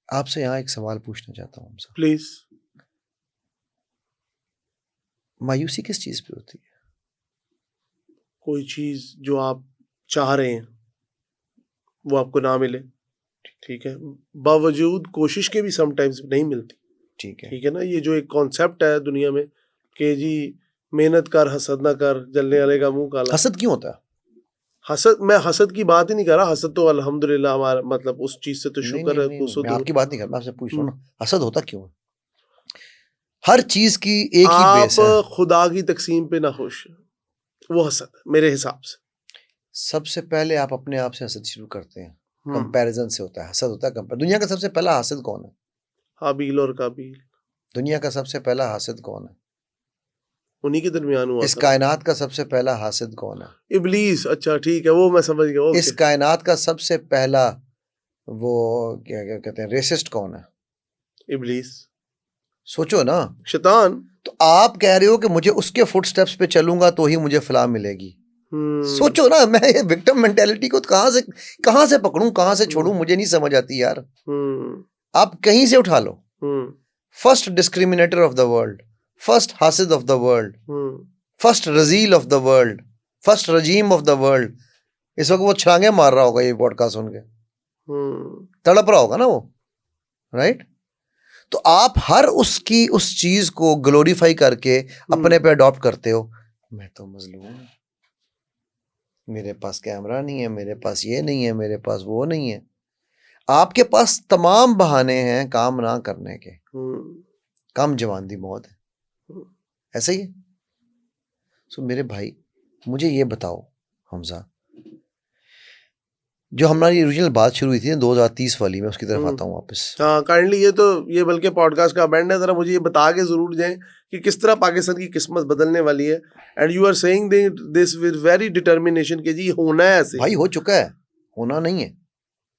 आपसे यहाँ एक सवाल पूछना चाहता हूँ हमजा। प्लीज। मायूसी किस चीज पे होती है? कोई चीज जो आप चाह रहे हैं वो आपको ना मिले, ठीक है, बावजूद कोशिश के भी समटाइम्स नहीं मिलती, ठीक है। ठीक है ना। ये जो एक कॉन्सेप्ट है दुनिया में कि जी मेहनत कर हसद ना कर, जलने वाले का मुंह काला। हसद क्यों होता है? हसद, मैं हसद की बात ही नहीं कर रहा। हसद तो अल्हम्दुलिल्लाह हमारा मतलब उस चीज से तो नहीं शुक्र नहीं है नहीं वो नहीं, सो मैं दूर। आपकी बात नहीं कर रहा, मैं आपसे पूछ रहा हूँ ना, हसद होता क्यों है? हर चीज की एक ही आप बेस है। खुदा की तकसीम पे ना खुश, वो हसद है मेरे हिसाब से। सबसे पहले आप अपने आप से हसद शुरू करते हैं, हम्म, कंपैरिजन से होता है, हसद होता है कंपेयर। दुनिया का सबसे पहला हासिद कौन है? हाबील और काबील, दुनिया का सबसे पहला हासिद कौन है? उन्हीं के दरमियान हुआ इस था। कायनात का सबसे पहला हासिद कौन है? इबलीस, अच्छा ठीक है, वो मैं समझ गया। इस ओके। कायनात का सबसे पहला वो क्या क्या कहते हैं, रेसिस्ट कौन है? इबलीस, सोचो ना। शैतान। तो आप कह रहे हो कि मुझे उसके फुटस्टेप्स पे चलूंगा तो ही मुझे फलाह मिलेगी। हम्म, सोचो ना, मैं ये विक्टिम मेंटेलिटी को कहां से पकड़ूं, कहां से छोड़ूं, हम्म, मुझे नहीं समझ आती यार। हम्म, आप कहीं से उठा लो। Hmm, first discriminator of the world, first हासिद of the world, hmm, first रजील ऑफ द वर्ल्ड, फर्स्ट रजीम ऑफ द वर्ल्ड, इस वक्त वो छलांगे मार रहा होगा ये पॉडकास्ट सुन के, तड़प रहा होगा ना वो, राइट? तो आप हर उसकी उस चीज को ग्लोरीफाई करके अपने पे अडॉप्ट करते हो। मैं तो मजलूम हूं, मेरे पास कैमरा नहीं है, मेरे पास ये नहीं है, मेरे पास वो नहीं है। आपके पास तमाम बहाने हैं काम ना करने के। कम जवान दी मौत है, ऐसा ही है। सो मेरे भाई, मुझे ये बताओ हमजा, जो हमारी ओरिजिनल बात शुरू हुई थी ना 2030 वाली, मैं उसकी तरफ आता हूँ वापस। हाँ काइंडली, ये बल्कि पॉडकास्ट का बैंड है, जरा मुझे ये बता के जरूर जाएं कि किस तरह पाकिस्तान की किस्मत बदलने वाली है। And you are saying this with very determination कि जी होना है ऐसे। भाई हो चुका है, होना नहीं है,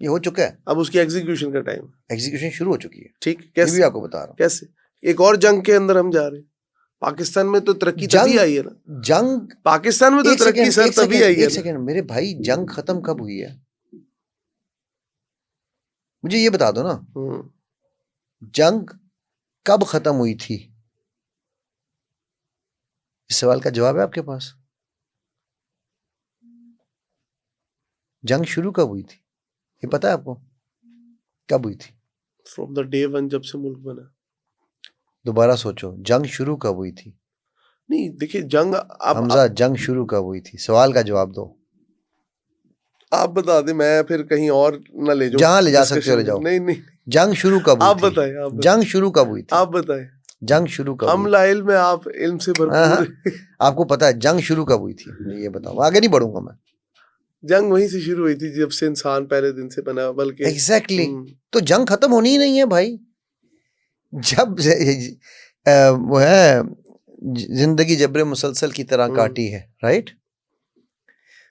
ये हो चुका है। अब उसकी एग्जीक्यूशन का टाइम। एग्जीक्यूशन शुरू हो चुकी है, ठीक, ये भी कैसे? आपको बता रहा हूँ। कैसे? एक और जंग के अंदर हम जा रहे हैं। पाकिस्तान में तो तरक्की तभी आई है ना। जंग पाकिस्तान में तो एक तरक्की सेकंड सर एक तभी सेकंड आई है एक ना। सेकंड मेरे भाई, जंग खत्म कब हुई है? मुझे ये बता दो ना, जंग कब खत्म हुई थी? इस सवाल का जवाब है आपके पास? जंग शुरू कब हुई थी, ये पता है आपको? कब हुई थी? फ्रॉम द डे वन, जब से मुल्क बना। दोबारा सोचो, जंग शुरू कब हुई थी? नहीं देखिए, जंग हमजा, जंग शुरू कब हुई थी? सवाल का जवाब दो। आप बता दें, मैं फिर कहीं और ना ले जाऊं जहां ले जा सकते हो डिस्कशन ले को। जाओ। नहीं नहीं, जंग शुरू कब हुई आप थी? बताएं, आप बताएं, जंग शुरू कब हुई थी? आप बताएं। जंग शुरू कब हम हुई थी? लाइल में, आप इल्म से हाँ भरपूर हाँ, आपको पता है जंग शुरू कब हुई थी? मुझे ये बताओ, आगे नहीं बढ़ूंगा मैं। जंग वहीं से शुरू हुई थी जब से इंसान पहले दिन से बना, बल्कि एग्जैक्टली तो जंग खत्म होनी ही नहीं है भाई। जब वो है, जिंदगी जबरे मुसलसल की तरह काटी है, राइट?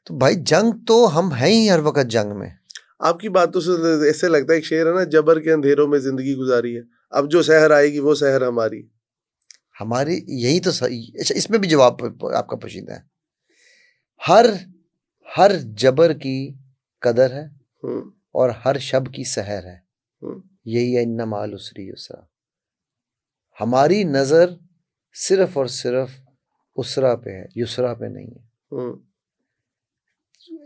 तो भाई जंग तो हम हैं ही हर वक्त जंग में। आपकी बातों से ऐसे लगता है, एक शेर है ना, जबर के अंधेरों में जिंदगी गुजारी है, अब जो शहर आएगी वो शहर हमारी। हमारी यही तो सही। अच्छा, इसमें भी जवाब आपका पोशीदा है। हर हर जबर की कदर है और हर शब की सहर है, यही है इन्ना माल उसरी युसरा। हमारी नजर सिर्फ और सिर्फ उसरा पे है, युसरा पे नहीं है।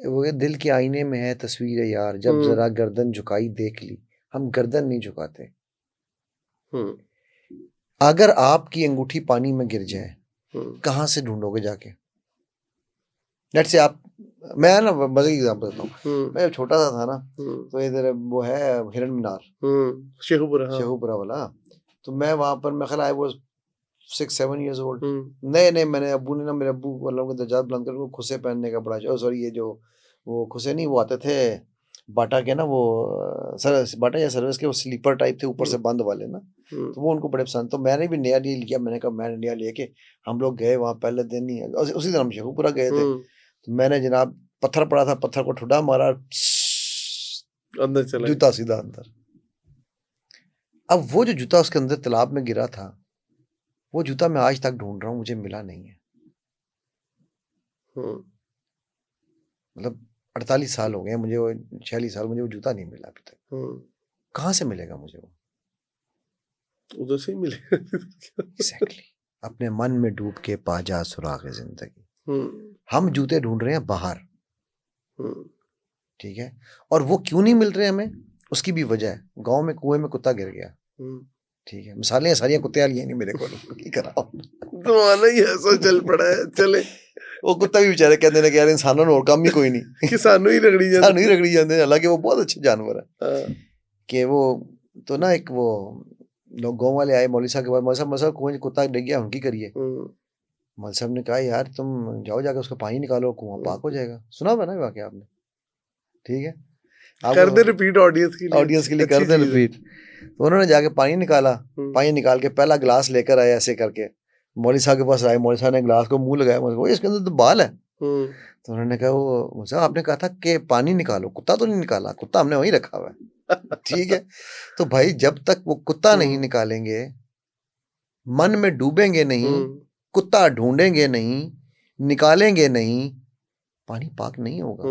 वो दिल के आईने में है तस्वीर यार, जब जरा गर्दन झुकाई देख ली। हम गर्दन नहीं झुकाते। अगर आपकी अंगूठी पानी में गिर जाए, कहां से ढूंढोगे जाके? लेट्स से आप, मैं ना मजे की एग्जांपल देता हूँ। मैं जब छोटा सा था ना, तो इधर वो है हिरन मीनार, शेखुपुरा वाला। तो मैं वहां पर, मैं ख्याल आई वाज 6-7 years old। नए नए मैंने अब्बू ने ना, मेरे अब्बू वालों के दर्जात बुलंद कर, वो खुसे पहनने का बड़ा, सॉरी ये जो वो खुसे नहीं, वो आते थे बाटा के ना, वो बाटा या सर्विस के वो स्लीपर टाइप थे, ऊपर से बंद वाले ना। तो वो उनको बड़े पसंद। तो मैंने भी नया नहीं लिया, मैंने कहा मैंने नया लिया कि हम लोग गए वहाँ पहले दिन ही, उसी दिन हम शेखुपुरा गए थे। तो मैंने जनाब, पत्थर पड़ा था, पत्थर को ठुड्डा मारा, अंदर चला, जूता सीधा अंदर। अब वो जो जूता उसके अंदर तालाब में गिरा था, वो जूता मैं आज तक ढूंढ रहा हूँ, मुझे मिला नहीं है। मतलब 48 साल हो गए मुझे, वो 46 साल, मुझे वो जूता नहीं मिला अभी तक। कहाँ से मिलेगा मुझे वो? उधर से ही मिलेगा। एग्जैक्टली। अपने मन में डूब के पा जा सुराग जिंदगी। हम जूते ढूंढ रहे हैं बाहर, ठीक है, और वो क्यों नहीं मिल रहे हमें, उसकी भी वजह है। गांव में कुएं में कुत्ता गिर गया, ठीक है, मिसालें सारियां कुत्ते वाली हैं नहीं मेरे को, की कराओ तुम्हारा ही ऐसा चल पड़ा है, चले। वो कुत्ता भी बेचारे कहते हैं कि यार इंसानों ने और काम ही कोई नहीं कि सानू ही रगड़ी जाते, सानू ही रगड़ी जाते हैं, हालांकि वो बहुत अच्छे जानवर है। कि वो तो ना एक वो लोग गाँव वाले आए मौलवी साहब के पास, मौलवी साहब कुएं कुत्ता डिग गया, उनकी करिए। मौलवी साहब ने कहा यार तुम जाओ जाकर उसका पानी निकालो, कुआं पाक हो जाएगा। सुना हुआ ना वाकया आपने, ठीक है, कर दे रिपीट ऑडियंस के लिए कर दे रिपीट। तो उन्होंने जाके पानी निकाला, पानी निकाल के पहला गिलास लेकर आए ऐसे करके, मौलवी साहब के पास आए, मौलवी साहब ने गिलास को मुंह लगाया, वो इसके अंदर तो बाल है। तो उन्होंने कहा वो साहब आपने कहा था कि पानी निकालो, कुत्ता तो नहीं निकाला, कुत्ता हमने वहीं रखा हुआ है। ठीक है, तो भाई जब तक वो कुत्ता नहीं निकालेंगे, मन में डूबेंगे नहीं, कुत्ता ढूंढेंगे नहीं, निकालेंगे नहीं, पानी पाक नहीं होगा।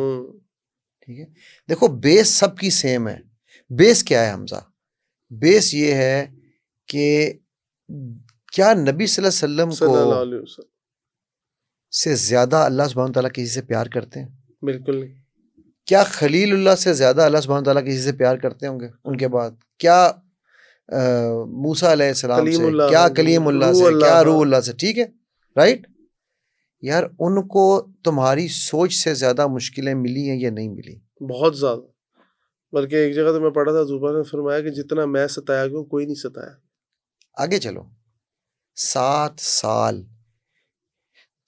ठीक है, देखो बेस सबकी सेम है। बेस क्या है हमजा? बेस ये है कि क्या नबी सल्लल्लाहु अलैहि वसल्लम को से ज्यादा अल्लाह सुब्हानहू तआला किसी से प्यार करते हैं? बिल्कुल नहीं। क्या खलीलुल्लाह से ज्यादा अल्लाह सुब्हानहू तआला किसी से प्यार करते होंगे उनके बाद? क्या मूसा अलैहिस्सलाम से, क्या कलीमुल्लाह से, क्या रूहुल्लाह से? ठीक है, राइट यार, उनको तुम्हारी सोच से ज्यादा मुश्किलें मिली हैं या नहीं मिली? बहुत ज्यादा। बल्कि एक जगह तो मैं पढ़ा था, जुबान ने फरमाया कि जितना मैं सताया गया कोई नहीं सताया। आगे चलो, 7 साल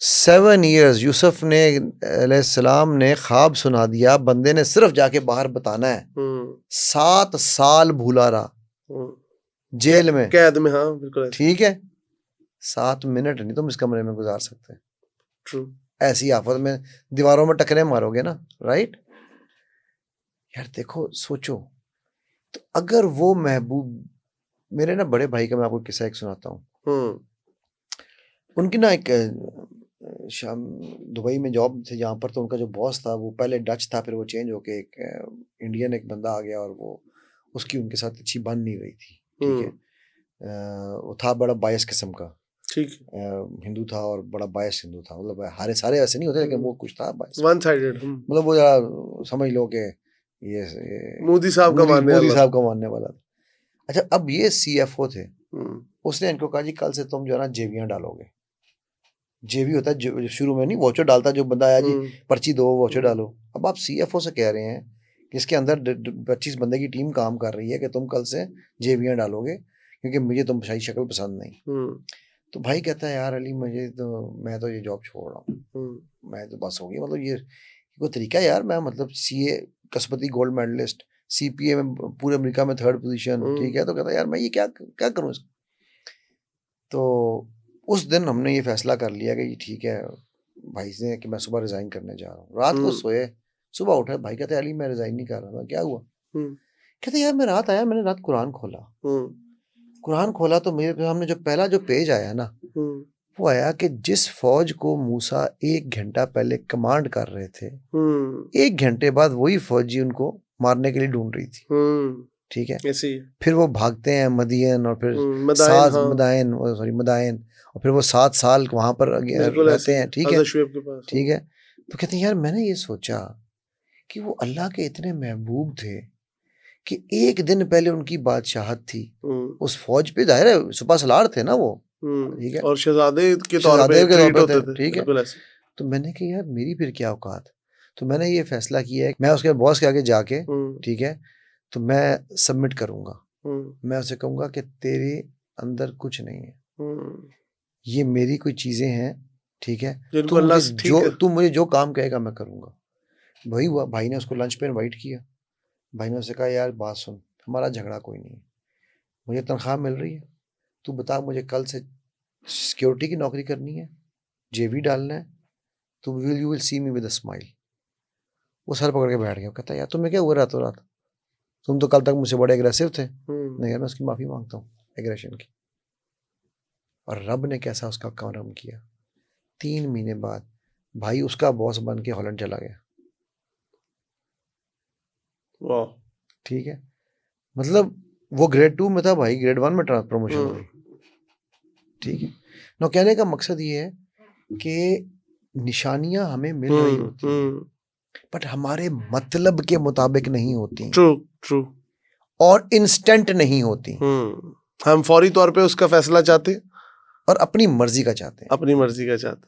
7 years यूसुफ ने अलैहिस्सलाम ने ख्वाब सुना दिया, बंदे ने सिर्फ जाके बाहर बताना है। 7 साल भूला रहा जेल में, कैद में। हाँ बिल्कुल, ठीक है, 7 मिनट नहीं तुम इस कमरे में गुजार सकते। ट्रू। ऐसी आफत में दीवारों में टकरे मारोगे ना, राइट यार। देखो सोचो, तो अगर वो महबूब, मेरे ना बड़े भाई का मैं आपको किस्सा एक सुनाता हूँ। उनकी ना एक शाम दुबई में जॉब थे जहाँ पर, तो उनका जो बॉस था वो पहले डच था, फिर वो चेंज होके एक इंडियन एक बंदा आ गया, और वो उसकी उनके साथ अच्छी बन नहीं रही थी। ठीक है, वो था बड़ा बायस किस्म का, ठीक, हिंदू था और बड़ा बायस हिंदू था, मतलब हारे सारे ऐसे नहीं होते, लेकिन वो कुछ था बायस, वन साइडेड, मतलब वो जरा समझ लो कि ये मोदी साहब का मानने वाला था। अच्छा, अब ये CFO थे, उसने इनको कहा जी कल से तुम जो है ना जेवियां डालोगे। जेवी होता है जो शुरू में नहीं वॉचर डालता, जो बंदा आया जी पर्ची दो वॉचर डालो। अब आप CFO से कह रहे हैं कि इसके अंदर 25 बंदे की टीम काम कर रही है कि तुम कल से जेवियां डालोगे, क्योंकि मुझे तुम सही शक्ल पसंद नहीं। तो भाई कहता है यार अली मुझे तो, मैं तो ये जॉब छोड़ रहा हूँ, मैं तो बस हो गई, मतलब ये कोई तरीका है यार, मैं मतलब CA कसबती गोल्ड मेडलिस्ट, CPA में पूरे अमेरिका में 3rd पोजीशन, ठीक है, तो कहता है यार मैं ये क्या क्या करूँ इसको। तो उस दिन हमने ये फैसला कर लिया कि ठीक है भाई से कि मैं सुबह रिजाइन करने जा रहा हूँ। रात को सोए, सुबह उठे, भाई कहते अली मैं रिजाइन नहीं कर रहा था। क्या हुआ? कहते यार मैं रात आया, मैंने रात कुरान खोला तो मेरे सामने जो पहला जो पेज आया ना, वो आया कि जिस फौज को मूसा 1 घंटा पहले कमांड कर रहे थे, 1 घंटे बाद वही फौजी उनको मारने के लिए ढूंढ रही थी। ठीक है, फिर वो भागते हैं मदियन, और फिर मदायन, और फिर वो 7 साल वहां पर रहते हैं। ठीक है, ठीक है, तो कहते हैं यार मैंने ये सोचा कि वो अल्लाह के इतने महबूब थे कि 1 दिन पहले उनकी बादशाहत थी उस फौज पे, जाहिर है सुपा सलार थे ना वो, ठीक है, और शहजादे के तौर पे ट्रीट होते थे। ठीक है, तो मैंने कहा यार मेरी फिर क्या औकात। तो मैंने ये फैसला किया है मैं उसके बॉस के आगे जाके, ठीक है, तो मैं सबमिट करूंगा, मैं उसे कहूंगा कि तेरे अंदर कुछ नहीं है, ये मेरी कोई चीजें हैं, ठीक है, तू मुझे जो काम कहेगा मैं करूंगा। वही हुआ, भाई ने उसको लंच पे इनवाइट किया। भाई ने उससे कहा यार बात सुन, हमारा झगड़ा कोई नहीं है, मुझे तनख्वाह मिल रही है, तू बता मुझे कल से सिक्योरिटी की नौकरी करनी है, जेवी डालना है, तो you will see me with a smile. वो सर पकड़ के बैठ गया, कहता यार तुम्हें क्या हुआ रातों रात, तुम तो कल तक मुझसे बड़े एग्रेसिव थे। नहीं यार मैं उसकी माफी मांगता हूँ एग्रेशन की। और रब ने कैसा उसका करम किया, 3 महीने बाद भाई उसका बॉस बन के हॉलैंड चला गया। वाह, ठीक है, मतलब वो ग्रेड 2 में था भाई, ग्रेड 1 में प्रमोशन हो गई। ठीक है ना, कहने का मकसद ये है कि निशानियां हमें मिल रही होती हैं, बट हमारे मतलब के मुताबिक नहीं होती। ट्रू। और इंस्टेंट नहीं होती। हम फौरी तौर पे उसका फैसला चाहते, और अपनी मर्जी का चाहते हैं। अपनी मर्जी का चाहते।